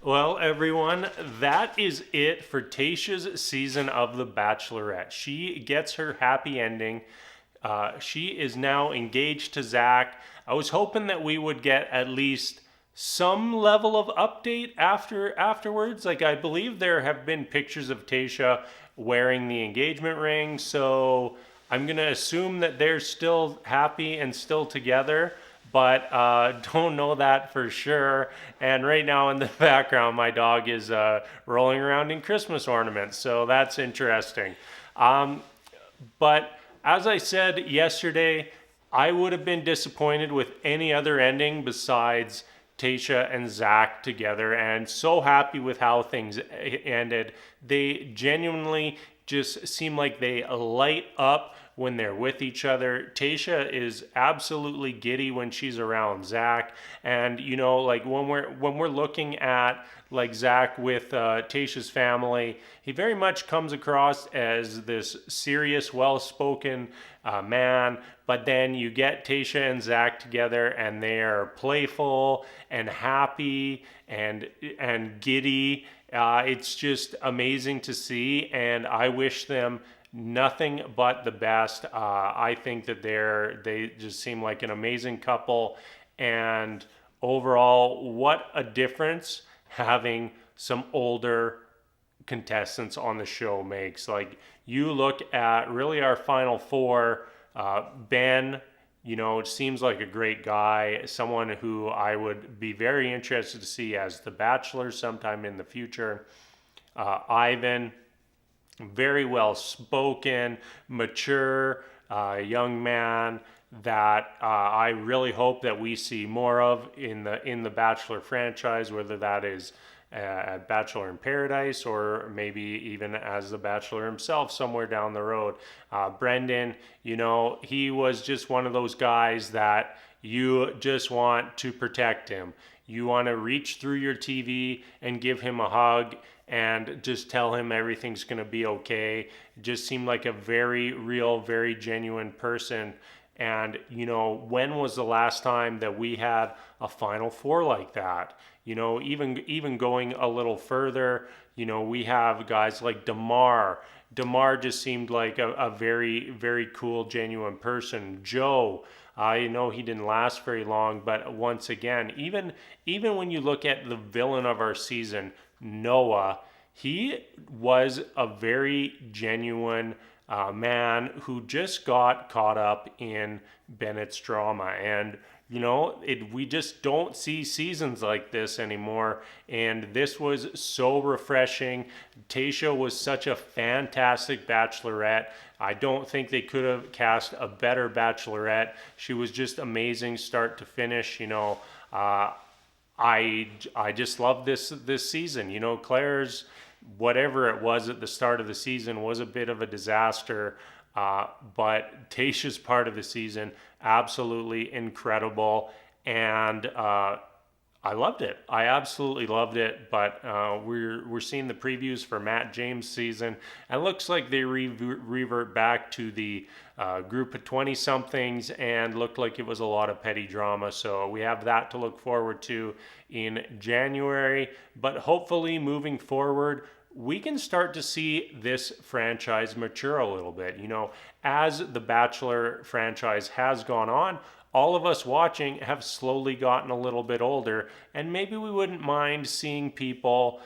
Well, everyone, that is it for Tayshia's season of The Bachelorette. She gets her happy ending. She is now engaged to Zach. I was hoping that we would get at least some level of update afterwards. Like, I believe there have been pictures of Tayshia wearing the engagement ring, so I'm gonna assume that they're still happy and still together, but don't know that for sure. And right now in the background, my dog is rolling around in Christmas ornaments, so that's interesting. But as I said yesterday, I would have been disappointed with any other ending besides Tayshia and Zach together, and so happy with how things ended. They genuinely just seem like they light up when they're with each other. Tayshia is absolutely giddy when she's around Zach, and like when we're looking at like Zach with Tayshia's family, he very much comes across as this serious, well-spoken man. But then you get Tayshia and Zach together, and they are playful and happy and giddy. It's just amazing to see, and I wish them nothing but the best. I think that they just seem like an amazing couple, and overall, what a difference having some older contestants on the show makes. Like, you look at really our final four. Ben, it seems like a great guy, someone who I would be very interested to see as the Bachelor sometime in the future. Ivan, very well spoken, mature young man that I really hope that we see more of in the Bachelor franchise, whether that is at Bachelor in Paradise or maybe even as the Bachelor himself somewhere down the road. Brendan, he was just one of those guys that you just want to protect him. You want to reach through your TV and give him a hug and just tell him everything's going to be okay. It just seemed like a very real, very genuine person. And, when was the last time that we had a Final Four like that? Even going a little further, we have guys like Damar. Damar just seemed like a very, very cool, genuine person. Joe, I know he didn't last very long, but once again, even when you look at the villain of our season, Noah, he was a very genuine man who just got caught up in Bennett's drama. And we just don't see seasons like this anymore, and this was so refreshing. Tayshia was such a fantastic Bachelorette. I don't think they could have cast a better Bachelorette. She was just amazing start to finish. I just love this season. Claire's, whatever it was at the start of the season, was a bit of a disaster. But Tayshia's part of the season, absolutely incredible. And I loved it. I absolutely loved it. But we're seeing the previews for Matt James' season. And it looks like they revert back to the group of 20-somethings, and looked like it was a lot of petty drama. So we have that to look forward to in January. But hopefully moving forward, we can start to see this franchise mature a little bit. As the Bachelor franchise has gone on, all of us watching have slowly gotten a little bit older, and maybe we wouldn't mind seeing people,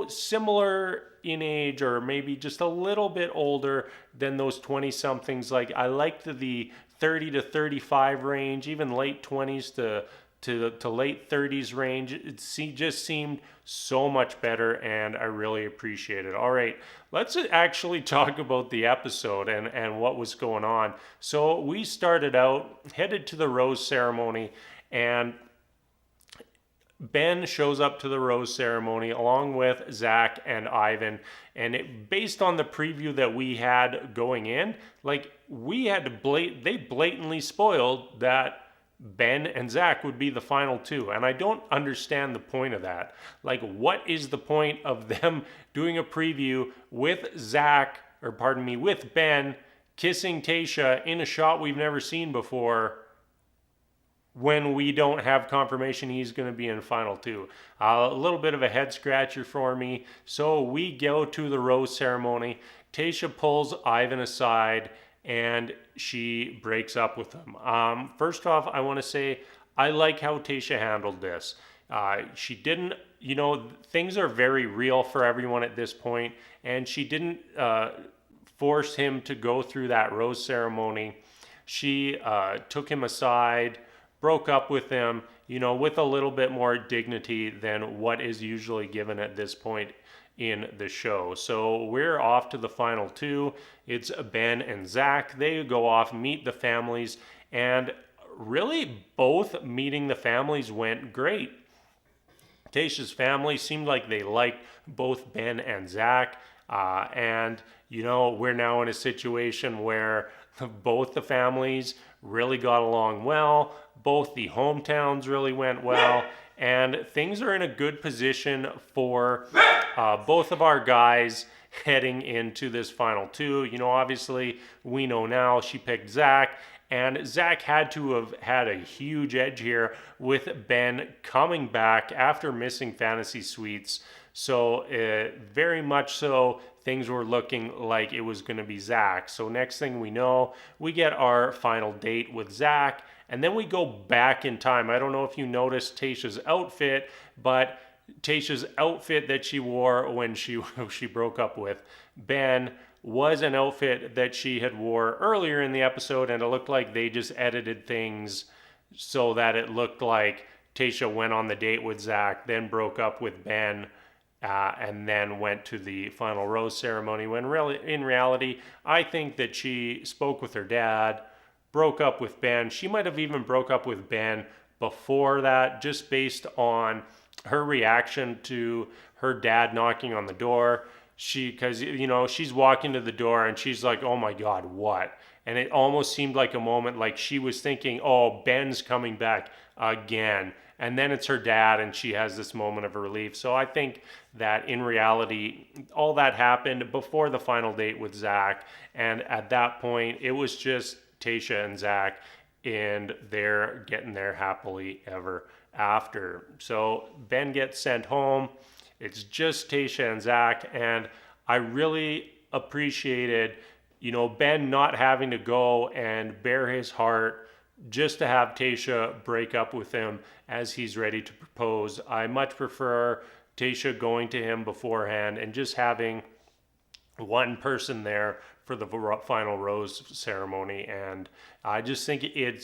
similar in age or maybe just a little bit older than those 20-somethings. Like, I liked the 30 to 35 range, even late 20s to late 30s range. It just seemed so much better, and I really appreciate it. All right, let's actually talk about the episode and what was going on. So we started out, headed to the rose ceremony, and Ben shows up to the rose ceremony along with Zach and Ivan. And based on the preview that we had going in, like, we had to they blatantly spoiled that Ben and Zach would be the final two. And I don't understand the point of that. Like, what is the point of them doing a preview with with Ben kissing Tayshia in a shot we've never seen before? when we don't have confirmation he's going to be in final two. A little bit of a head scratcher for me. So we go to the rose ceremony. Tayshia pulls Ivan aside and she breaks up with him. First off, I want to say I like how Tayshia handled this. She didn't, things are very real for everyone at this point, and she didn't force him to go through that rose ceremony. She took him aside, broke up with him, with a little bit more dignity than what is usually given at this point in the show. So we're off to the final two. It's Ben and Zach. They go off, meet the families, and really both meeting the families went great. Tayshia's family seemed like they liked both Ben and Zach. And, we're now in a situation where both the families really got along well. Both the hometowns really went well. And things are in a good position for both of our guys heading into this final two. Obviously, we know now she picked Zach. And Zach had to have had a huge edge here with Ben coming back after missing Fantasy Suites. So very much so, things were looking like it was going to be Zach. So next thing we know, we get our final date with Zach. And then we go back in time. I don't know if you noticed Tayshia's outfit, but Tayshia's outfit that she wore when she broke up with Ben was an outfit that she had wore earlier in the episode, and it looked like they just edited things so that it looked like Tayshia went on the date with Zach, then broke up with Ben, and then went to the final rose ceremony, when really, in reality, I think that she spoke with her dad, broke up with Ben. She might have even broke up with Ben before that, just based on her reaction to her dad knocking on the door. Because she's walking to the door and she's like, oh my God, what? And it almost seemed like a moment like she was thinking, oh, Ben's coming back again. And then it's her dad and she has this moment of relief. So I think that in reality, all that happened before the final date with Zach. And at that point, it was just Tayshia and Zach, and they're getting there happily ever after. So Ben gets sent home. It's just Tayshia and Zach, and I really appreciated, Ben not having to go and bare his heart just to have Tayshia break up with him as he's ready to propose. I much prefer Tayshia going to him beforehand and just having one person there for the final rose ceremony, and I just think it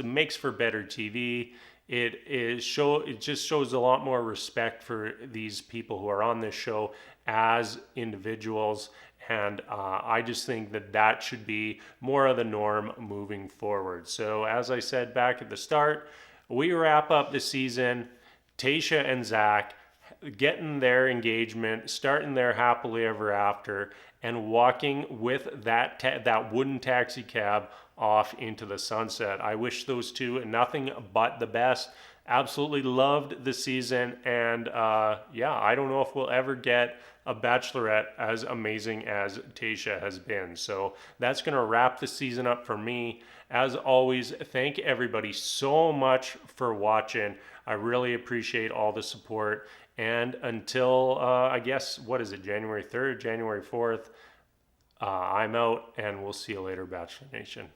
makes for better TV. It just shows a lot more respect for these people who are on this show as individuals, and I just think that should be more of the norm moving forward. So as I said back at the start, we wrap up the season, Tayshia and Zach getting their engagement, starting their happily ever after, and walking with that wooden taxi cab off into the sunset. I wish those two nothing but the best. Absolutely loved the season, and I don't know if we'll ever get a Bachelorette as amazing as Tayshia has been. So that's going to wrap the season up for me. As always, thank everybody so much for watching. I really appreciate all the support. And until, I guess, what is it, January 3rd, January 4th, I'm out, and we'll see you later, Bachelor Nation.